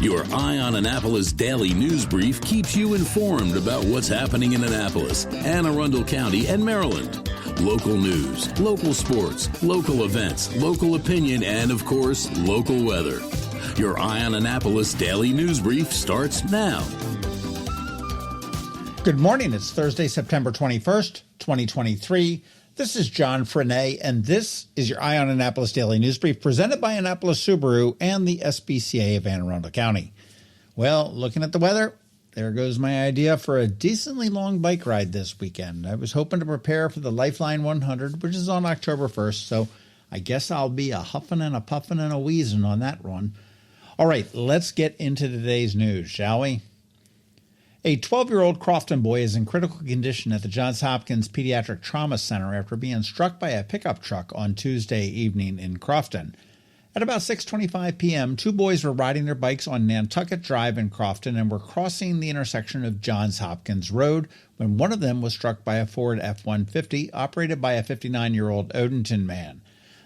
Your Eye on Annapolis daily news brief keeps you informed about what's happening in Annapolis, Anne Arundel County, and Maryland. Local news, local sports, local events, local opinion, and, of course, local weather. Your Eye on Annapolis daily news brief starts now. Good morning. It's Thursday, September 21st, 2023. This is John Frenaye, and this is your Eye on Annapolis Daily News Brief presented by Annapolis Subaru and the SPCA of Anne Arundel County. Well, looking at the weather, there goes my idea for a decently long bike ride this weekend. I was hoping to prepare for the Lifeline 100, which is on October 1st, so I guess I'll be a huffing and a puffing and a wheezing on that one. All right, let's get into today's news, shall we? A 12-year-old Crofton boy is in critical condition at the Johns Hopkins Pediatric Trauma Center after being struck by a pickup truck on Tuesday evening in Crofton. At about 6:25 p.m., two boys were riding their bikes on Nantucket Drive in Crofton and were crossing the intersection of Johns Hopkins Road when one of them was struck by a Ford F-150 operated by a 59-year-old Odenton man.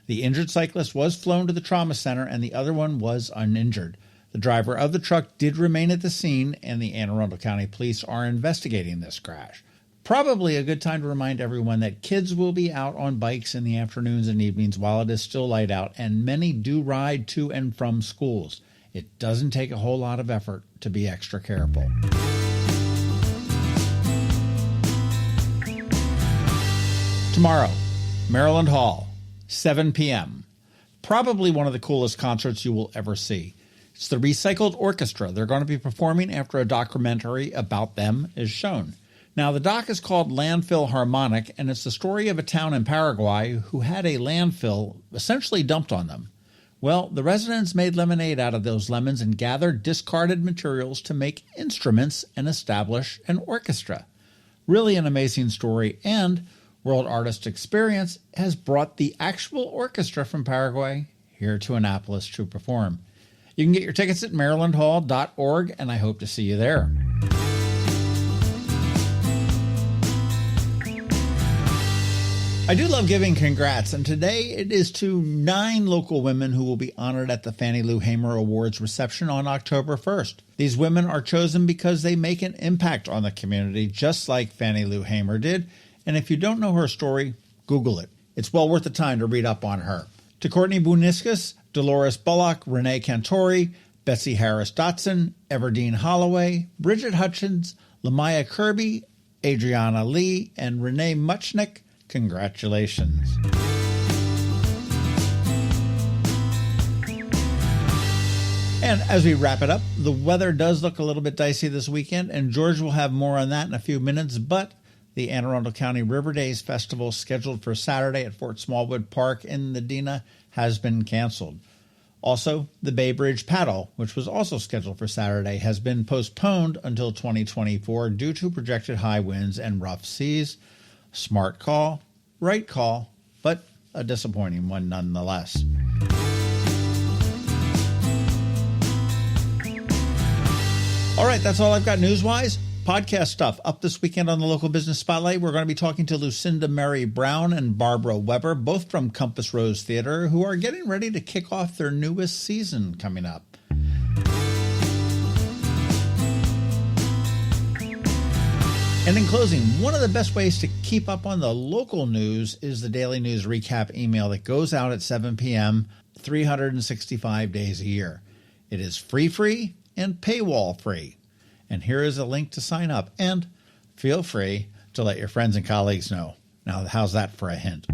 The injured cyclist was flown to the trauma center and the other one was uninjured. The driver of the truck did remain at the scene, and the Anne Arundel County Police are investigating this crash. Probably a good time to remind everyone that kids will be out on bikes in the afternoons and evenings while it is still light out, and many do ride to and from schools. It doesn't take a whole lot of effort to be extra careful. Tomorrow, Maryland Hall, 7 p.m. Probably one of the coolest concerts you will ever see. It's the Recycled Orchestra. They're going to be performing after a documentary about them is shown. Now, the doc is called Landfill Harmonic, and it's the story of a town in Paraguay who had a landfill essentially dumped on them. Well, the residents made lemonade out of those lemons and gathered discarded materials to make instruments and establish an orchestra. Really an amazing story, and World Artist Experience has brought the actual orchestra from Paraguay here to Annapolis to perform. You can get your tickets at marylandhall.org, and I hope to see you there. I do love giving congrats, and today it is to 9 local women who will be honored at the Fannie Lou Hamer Awards reception on October 1st. These women are chosen because they make an impact on the community, just like Fannie Lou Hamer did, and if you don't know her story, Google it. It's well worth the time to read up on her. To Courtney Buniscus, Dolores Bullock, Renee Cantori, Betsy Harris Dotson, Everdeen Holloway, Bridget Hutchins, Lamaya Kirby, Adriana Lee, and Renee Muchnick, congratulations. And as we wrap it up, the weather does look a little bit dicey this weekend, and George will have more on that in a few minutes, but the Anne Arundel County River Days Festival scheduled for Saturday at Fort Smallwood Park in Medina has been canceled. Also, the Bay Bridge Paddle, which was also scheduled for Saturday, has been postponed until 2024 due to projected high winds and rough seas. Smart call, right call, but a disappointing one nonetheless. All right, that's all I've got news-wise. Podcast stuff up this weekend on the Local Business Spotlight. We're going to be talking to Lucinda Mary Brown and Barbara Weber, both from Compass Rose Theater, who are getting ready to kick off their newest season coming up. And in closing, one of the best ways to keep up on the local news is the Daily News Recap email that goes out at 7 p.m. 365 days a year. It is free and paywall free. And here is a link to sign up, and feel free to let your friends and colleagues know. Now, how's that for a hint?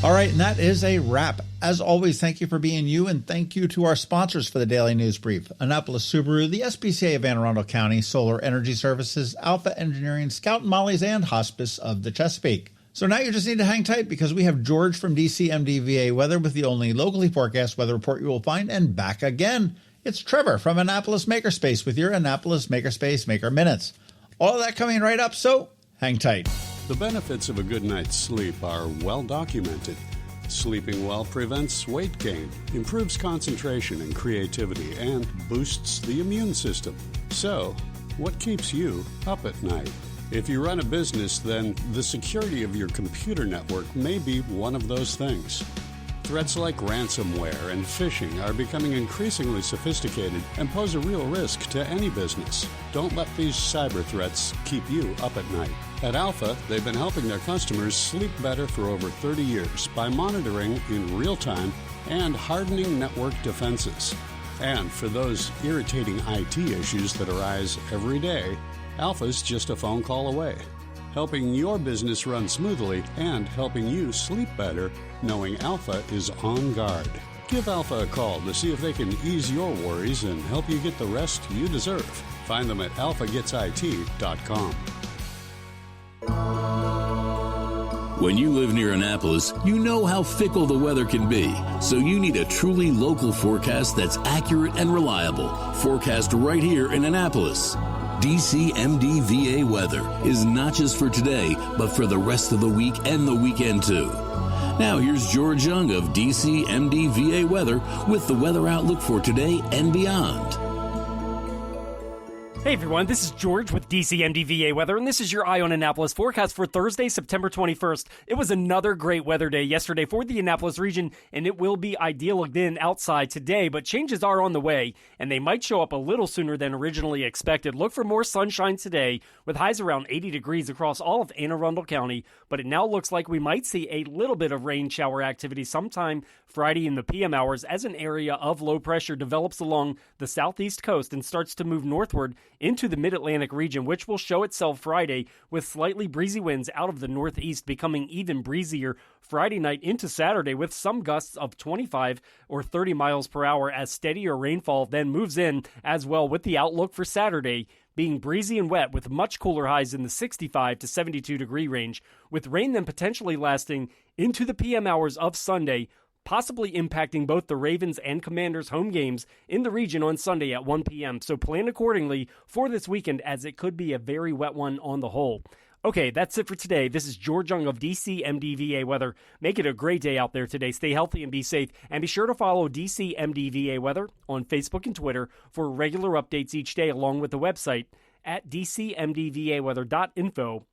All right, and that is a wrap. As always, thank you for being you, and thank you to our sponsors for the Daily News Brief: Annapolis Subaru, the SPCA of Anne Arundel County, Solar Energy Services, Alpha Engineering, Scout and Molly's, and Hospice of the Chesapeake. So now you just need to hang tight because we have George from DCMDVA Weather with the only locally forecast weather report you will find, and back again. It's Trevor from Annapolis Makerspace with your Annapolis Makerspace Maker Minutes. All of that coming right up, so hang tight. The benefits of a good night's sleep are well documented. Sleeping well prevents weight gain, improves concentration and creativity, and boosts the immune system. So, what keeps you up at night? If you run a business, then the security of your computer network may be one of those things. Threats like ransomware and phishing are becoming increasingly sophisticated and pose a real risk to any business. Don't let these cyber threats keep you up at night. At Alpha, they've been helping their customers sleep better for over 30 years by monitoring in real time and hardening network defenses. And for those irritating IT issues that arise every day, Alpha's just a phone call away, helping your business run smoothly and helping you sleep better, knowing Alpha is on guard. Give Alpha a call to see if they can ease your worries and help you get the rest you deserve. Find them at alphagetsit.com. When you live near Annapolis, you know how fickle the weather can be. So you need a truly local forecast that's accurate and reliable. Forecast right here in Annapolis. DCMDVA weather is not just for today, but for the rest of the week and the weekend too. Now here's George Young of DCMDVA weather with the weather outlook for today and beyond. Hey everyone, this is George with DCMDVA Weather, and this is your Eye on Annapolis forecast for Thursday, September 21st. It was another great weather day yesterday for the Annapolis region, and it will be ideal again outside today, but changes are on the way, and they might show up a little sooner than originally expected. Look for more sunshine today, with highs around 80 degrees across all of Anne Arundel County, but it now looks like we might see a little bit of rain shower activity sometime Friday in the PM hours as an area of low pressure develops along the southeast coast and starts to move northward into the mid-Atlantic region, which will show itself Friday with slightly breezy winds out of the northeast becoming even breezier Friday night into Saturday with some gusts of 25 or 30 miles per hour as steadier rainfall then moves in as well, with the outlook for Saturday being breezy and wet with much cooler highs in the 65 to 72 degree range, with rain then potentially lasting into the PM hours of Sunday, possibly impacting both the Ravens and Commanders home games in the region on Sunday at 1 p.m. So plan accordingly for this weekend, as it could be a very wet one on the whole. Okay, that's it for today. This is George Young of DCMDVA Weather. Make it a great day out there today. Stay healthy and be safe. And be sure to follow DCMDVA Weather on Facebook and Twitter for regular updates each day, along with the website at dcmdvaweather.info,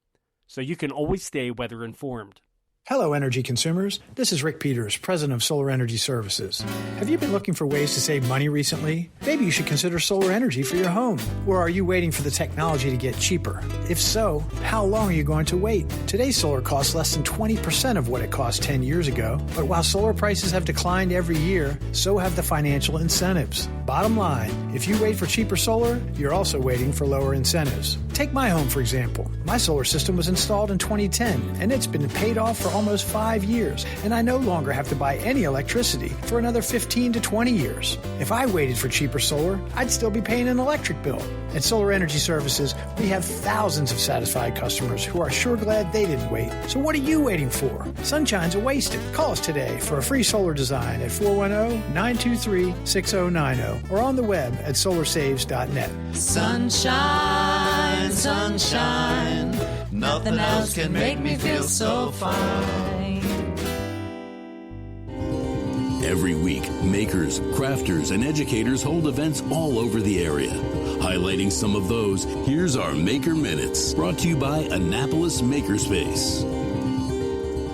so you can always stay weather informed. Hello, energy consumers. This is Rick Peters, president of Solar Energy Services. Have you been looking for ways to save money recently? Maybe you should consider solar energy for your home. Or are you waiting for the technology to get cheaper? If so, how long are you going to wait? Today's solar costs less than 20% of what it cost 10 years ago. But while solar prices have declined every year, so have the financial incentives. Bottom line, if you wait for cheaper solar, you're also waiting for lower incentives. Take my home, for example. My solar system was installed in 2010, and it's been paid off for almost 5 years, and I no longer have to buy any electricity for another 15 to 20 years. If I waited for cheaper solar, I'd still be paying an electric bill. At Solar Energy Services, we have thousands of satisfied customers who are sure glad they didn't wait. So what are you waiting for? Sunshine's a wasted. Call us today for a free solar design at 410-923-6090 or on the web at solarsaves.net. Sunshine, sunshine, nothing else can make me feel so fine. Every week, makers, crafters, and educators hold events all over the area. Highlighting some of those, here's our Maker Minutes, brought to you by Annapolis Makerspace.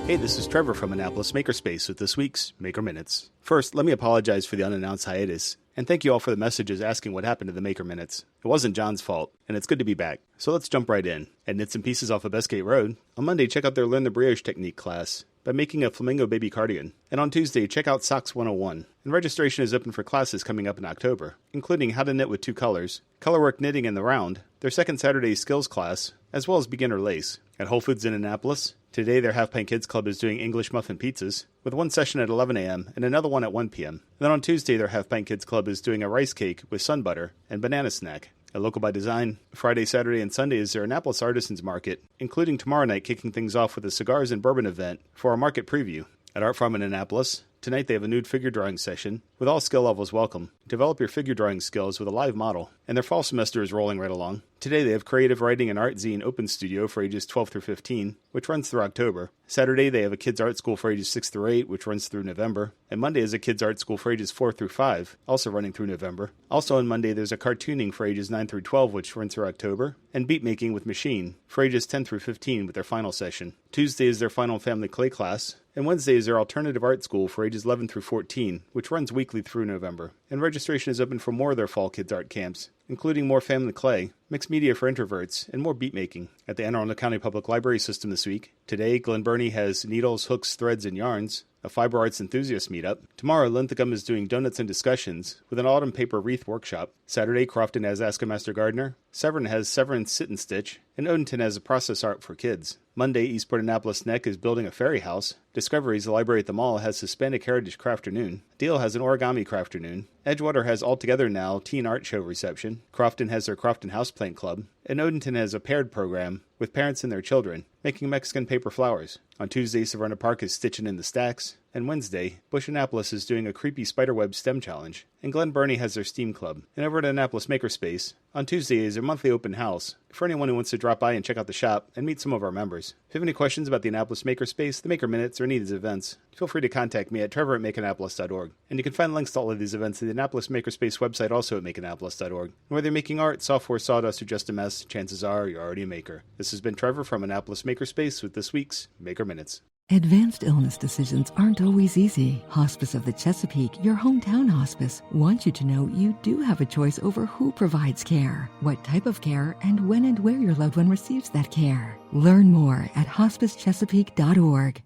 Hey, this is Trevor from Annapolis Makerspace with this week's Maker Minutes. First, let me apologize for the unannounced hiatus, and thank you all for the messages asking what happened to the Maker Minutes. It wasn't John's fault, and it's good to be back. So let's jump right in. At Knits and Pieces off of Bestgate Road, on Monday, check out their Learn the Brioche Technique class by making a flamingo baby cardigan. And on Tuesday, check out Socks 101. And registration is open for classes coming up in October, including How to Knit with Two Colors, Colorwork Knitting in the Round, their second Saturday skills class, as well as Beginner Lace. At Whole Foods in Annapolis, today their Half Pint Kids Club is doing English muffin pizzas, with one session at 11 a.m. and another one at 1 p.m. And then on Tuesday, their Half Pint Kids Club is doing a rice cake with sun butter and banana snack. At Local by Design, Friday, Saturday, and Sunday is their Annapolis Artisans Market, including tomorrow night kicking things off with a cigars and bourbon event for our market preview. At Art Farm in Annapolis, tonight they have a nude figure drawing session with all skill levels welcome. Develop your figure drawing skills with a live model, and their fall semester is rolling right along. Today they have Creative Writing and Art Zine Open Studio for ages 12 through 15, which runs through October. Saturday they have a Kids Art School for ages 6 through 8, which runs through November. And Monday is a Kids Art School for ages 4 through 5, also running through November. Also on Monday there's a Cartooning for ages 9 through 12, which runs through October. And Beat Making with Machine for ages 10 through 15 with their final session. Tuesday is their final Family Clay class. And Wednesday is their Alternative Art School for ages 11 through 14, which runs weekly through November. And registration is open for more of their fall Kids Art camps, including more Family Clay, mixed media for introverts, and more beat making. At the Anne Arundel County Public Library System this week, today Glen Burnie has Needles, Hooks, Threads, and Yarns, a fiber arts enthusiast meetup. Tomorrow, Linthicum is doing Donuts and Discussions with an autumn paper wreath workshop. Saturday, Crofton has Ask a Master Gardener. Severn has Severn's Sit and Stitch. And Odenton has a process art for kids. Monday, Eastport Annapolis Neck is building a fairy house. Discoveries, the library at the mall, has Hispanic Heritage Crafternoon. Deal has an origami crafternoon. Edgewater has All Together Now Teen Art Show reception. Crofton has their Crofton Houseplant Club. And Odenton has a paired program with parents and their children, making Mexican paper flowers. On Tuesday, Severna Park is Stitching in the Stacks. And Wednesday, Bush Annapolis is doing a creepy spiderweb STEM challenge. And Glen Burnie has their STEAM club. And over at Annapolis Makerspace, on Tuesday is their monthly open house for anyone who wants to drop by and check out the shop and meet some of our members. If you have any questions about the Annapolis Makerspace, the Maker Minutes, or any of these events, feel free to contact me at trevor@makeannapolis.org. And you can find links to all of these events at the Annapolis Makerspace website, also at makeannapolis.org. And whether you're making art, software, sawdust, or just a mess, chances are you're already a maker. This has been Trevor from Annapolis Makerspace with this week's Maker Minutes. Advanced illness decisions aren't always easy. Hospice of the Chesapeake, your hometown hospice, wants you to know you do have a choice over who provides care, what type of care, and when and where your loved one receives that care. Learn more at hospicechesapeake.org.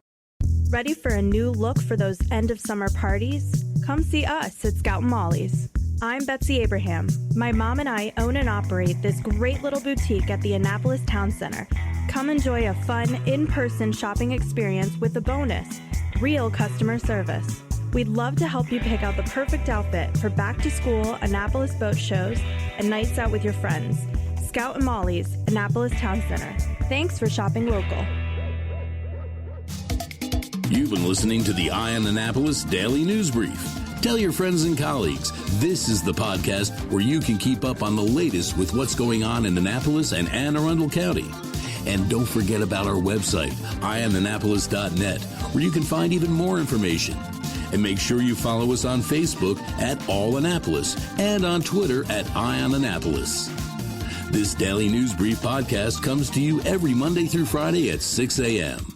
Ready for a new look for those end-of-summer parties? Come see us at Scout & Molly's. I'm Betsy Abraham. My mom and I own and operate this great little boutique at the Annapolis Town Center. Come enjoy a fun, in-person shopping experience with a bonus, real customer service. We'd love to help you pick out the perfect outfit for back-to-school Annapolis boat shows and nights out with your friends. Scout & Molly's, Annapolis Town Center. Thanks for shopping local. You've been listening to the Eye on Annapolis Daily News Brief. Tell your friends and colleagues, this is the podcast where you can keep up on the latest with what's going on in Annapolis and Anne Arundel County. And don't forget about our website, eyeonannapolis.net, where you can find even more information. And make sure you follow us on Facebook at All Annapolis and on Twitter at Eye on Annapolis. This Daily News Brief podcast comes to you every Monday through Friday at 6 a.m.